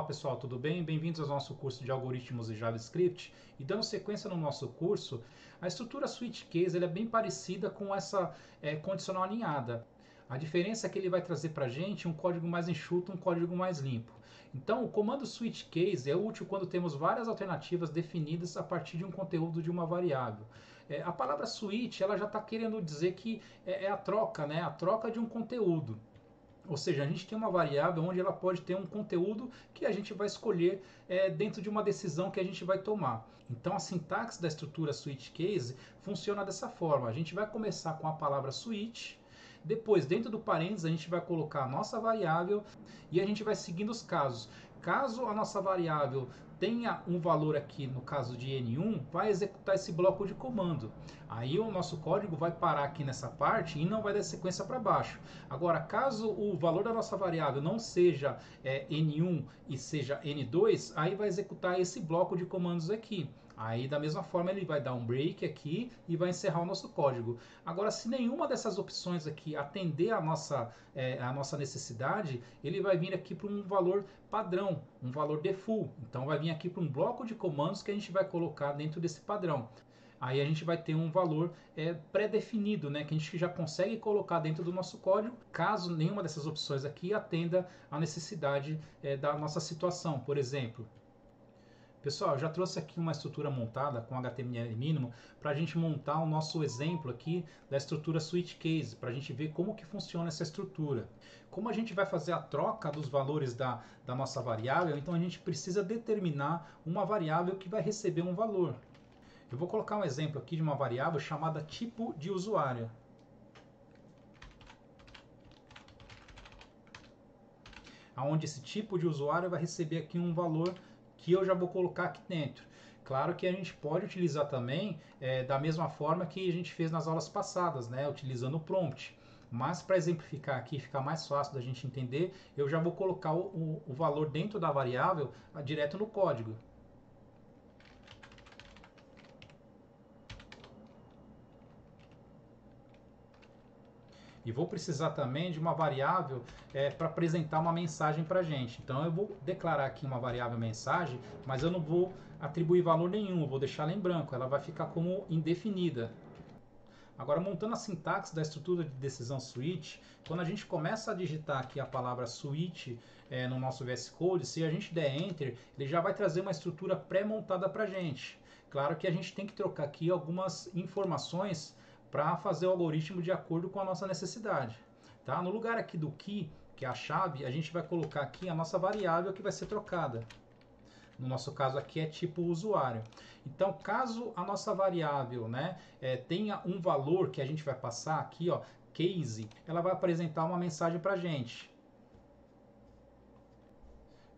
Olá pessoal, tudo bem? Bem-vindos ao nosso curso de algoritmos e JavaScript. E dando sequência no nosso curso, a estrutura switch case é bem parecida com essa condicional alinhada. A diferença é que ele vai trazer para a gente um código mais enxuto, um código mais limpo. Então, o comando switch case é útil quando temos várias alternativas definidas a partir de um conteúdo de uma variável. A palavra switch ela já está querendo dizer que é a troca, né? A troca de um conteúdo. Ou seja, a gente tem uma variável onde ela pode ter um conteúdo que a gente vai escolher dentro de uma decisão que a gente vai tomar. Então a sintaxe da estrutura switch case funciona dessa forma. A gente vai começar com a palavra switch, depois dentro do parênteses a gente vai colocar a nossa variável e a gente vai seguindo os casos. Caso a nossa variável tenha um valor aqui, no caso de N1, vai executar esse bloco de comando. Aí o nosso código vai parar aqui nessa parte e não vai dar sequência para baixo. Agora, caso o valor da nossa variável não seja N1 e seja N2, aí vai executar esse bloco de comandos aqui. Aí, da mesma forma, ele vai dar um break aqui e vai encerrar o nosso código. Agora, se nenhuma dessas opções aqui atender a nossa necessidade, ele vai vir aqui para um valor padrão, um valor default. Então, vai vir aqui para um bloco de comandos que a gente vai colocar dentro desse padrão. Aí a gente vai ter um valor pré-definido, né, que a gente já consegue colocar dentro do nosso código, caso nenhuma dessas opções aqui atenda à necessidade da nossa situação, por exemplo. Pessoal, já trouxe aqui uma estrutura montada com HTML mínimo para a gente montar o nosso exemplo aqui da estrutura switch case, para a gente ver como que funciona essa estrutura. Como a gente vai fazer a troca dos valores da nossa variável, então a gente precisa determinar uma variável que vai receber um valor. Eu vou colocar um exemplo aqui de uma variável chamada tipo de usuário. Onde esse tipo de usuário vai receber aqui um valor que eu já vou colocar aqui dentro. Claro que a gente pode utilizar também da mesma forma que a gente fez nas aulas passadas, né, utilizando o prompt. Mas para exemplificar aqui, ficar mais fácil da gente entender, eu já vou colocar o valor dentro da variável direto no código. E vou precisar também de uma variável para apresentar uma mensagem para a gente. Então eu vou declarar aqui uma variável mensagem, mas eu não vou atribuir valor nenhum, eu vou deixar ela em branco, ela vai ficar como indefinida. Agora, montando a sintaxe da estrutura de decisão switch, quando a gente começa a digitar aqui a palavra switch no nosso VS Code, se a gente der Enter, ele já vai trazer uma estrutura pré-montada para a gente. Claro que a gente tem que trocar aqui algumas informações para fazer o algoritmo de acordo com a nossa necessidade. Tá? No lugar aqui do key, que é a chave, a gente vai colocar aqui a nossa variável que vai ser trocada. No nosso caso aqui é tipo usuário. Então, caso a nossa variável tenha um valor que a gente vai passar aqui, ó, case, ela vai apresentar uma mensagem para a gente.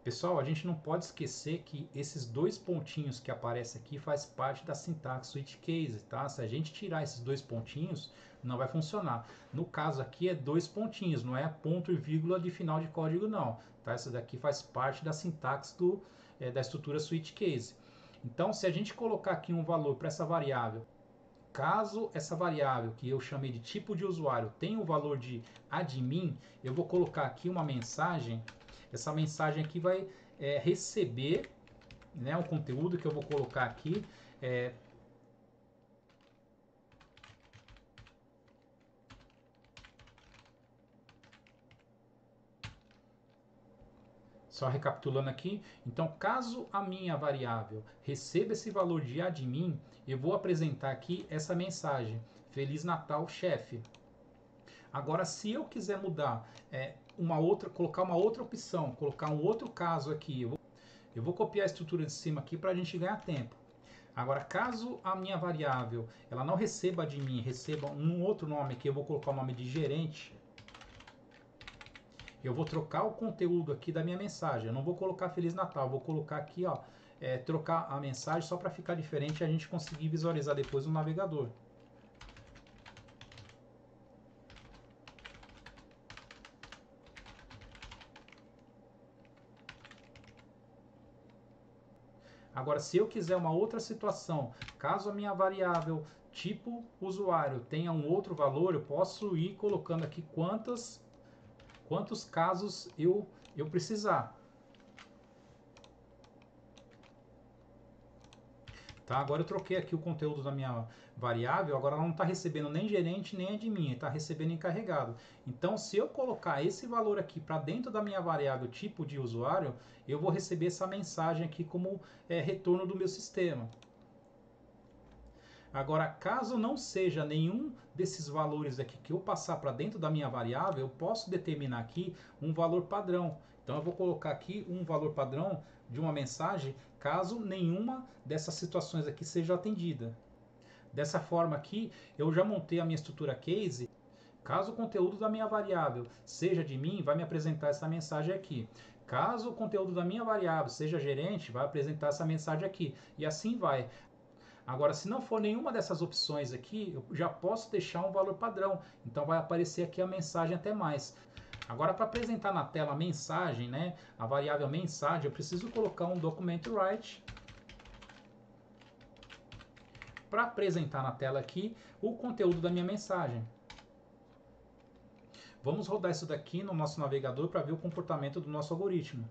Pessoal, a gente não pode esquecer que esses dois pontinhos que aparecem aqui faz parte da sintaxe switch case, tá? Se a gente tirar esses dois pontinhos, não vai funcionar. No caso aqui é dois pontinhos, não é ponto e vírgula de final de código não, tá? Essa daqui faz parte da sintaxe da estrutura switch case. Então, se a gente colocar aqui um valor para essa variável, caso essa variável que eu chamei de tipo de usuário tenha o valor de admin, eu vou colocar aqui uma mensagem. Essa mensagem aqui vai receber um conteúdo que eu vou colocar aqui. Só recapitulando aqui, então caso a minha variável receba esse valor de admin, eu vou apresentar aqui essa mensagem: Feliz Natal, chefe. Agora, se eu quiser mudar colocar uma outra opção, colocar um outro caso aqui, eu vou copiar a estrutura de cima aqui para a gente ganhar tempo. Agora, caso a minha variável ela não receba de mim, receba um outro nome aqui, eu vou colocar o nome de gerente. Eu vou trocar o conteúdo aqui da minha mensagem. Eu não vou colocar Feliz Natal, vou colocar aqui, ó, trocar a mensagem só para ficar diferente e a gente conseguir visualizar depois no navegador. Agora, se eu quiser uma outra situação, caso a minha variável tipo usuário tenha um outro valor, eu posso ir colocando aqui quantos casos eu precisar. Tá? Agora eu troquei aqui o conteúdo da minha variável, agora ela não está recebendo nem gerente nem admin, está recebendo encarregado. Então, se eu colocar esse valor aqui para dentro da minha variável tipo de usuário, eu vou receber essa mensagem aqui como retorno do meu sistema. Agora, caso não seja nenhum desses valores aqui que eu passar para dentro da minha variável, eu posso determinar aqui um valor padrão. Então, eu vou colocar aqui um valor padrão de uma mensagem caso nenhuma dessas situações aqui seja atendida. Dessa forma aqui, eu já montei a minha estrutura case. Caso o conteúdo da minha variável seja de mim, vai me apresentar essa mensagem aqui. Caso o conteúdo da minha variável seja gerente, vai apresentar essa mensagem aqui. E assim vai. Agora, se não for nenhuma dessas opções aqui, eu já posso deixar um valor padrão. Então vai aparecer aqui a mensagem até mais. Agora, para apresentar na tela a mensagem, né, a variável mensagem, eu preciso colocar um document_write para apresentar na tela aqui o conteúdo da minha mensagem. Vamos rodar isso daqui no nosso navegador para ver o comportamento do nosso algoritmo.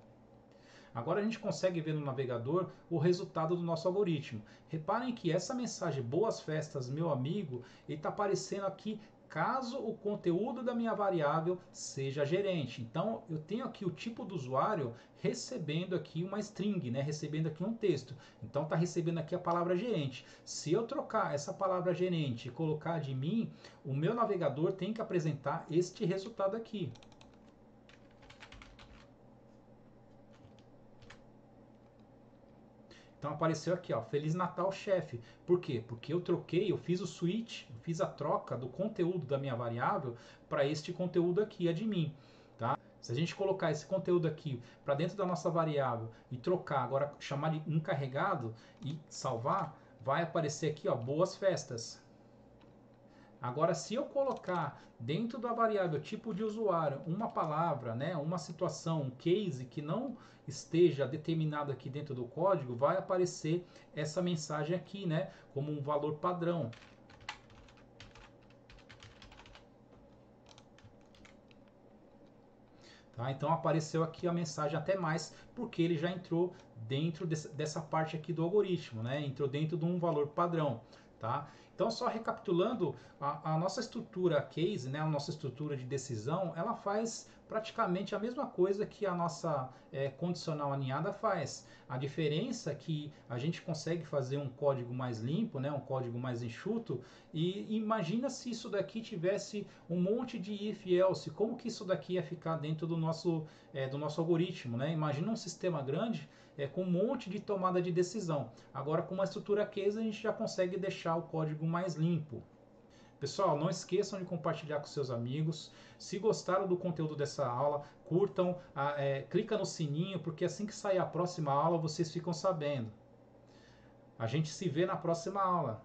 Agora a gente consegue ver no navegador o resultado do nosso algoritmo. Reparem que essa mensagem boas festas, meu amigo, ele está aparecendo aqui caso o conteúdo da minha variável seja gerente. Então eu tenho aqui o tipo do usuário recebendo aqui uma string, né? Recebendo aqui um texto. Então está recebendo aqui a palavra gerente. Se eu trocar essa palavra gerente e colocar de mim, o meu navegador tem que apresentar este resultado aqui. Então apareceu aqui, ó, Feliz Natal, chefe. Por quê? Porque eu troquei, eu fiz o switch, eu fiz a troca do conteúdo da minha variável para este conteúdo aqui, admin, tá? Se a gente colocar esse conteúdo aqui para dentro da nossa variável e trocar, agora chamar de encarregado e salvar, vai aparecer aqui, ó, boas festas. Agora, se eu colocar dentro da variável tipo de usuário uma palavra, né, uma situação, um case que não esteja determinado aqui dentro do código, vai aparecer essa mensagem aqui, né, como um valor padrão. Tá? Então apareceu aqui a mensagem até mais, porque ele já entrou dentro dessa parte aqui do algoritmo, né? Entrou dentro de um valor padrão. Tá? Então, só recapitulando, a nossa estrutura case, né, a nossa estrutura de decisão, ela faz praticamente a mesma coisa que a nossa condicional aninhada faz. A diferença é que a gente consegue fazer um código mais limpo, né, um código mais enxuto, e imagina se isso daqui tivesse um monte de if e else, como que isso daqui ia ficar dentro do nosso algoritmo, né? Imagina um sistema grande com um monte de tomada de decisão. Agora, com uma estrutura case, a gente já consegue deixar o código mais limpo. Pessoal, não esqueçam de compartilhar com seus amigos. Se gostaram do conteúdo dessa aula, curtam, clica no sininho, porque assim que sair a próxima aula, vocês ficam sabendo. A gente se vê na próxima aula.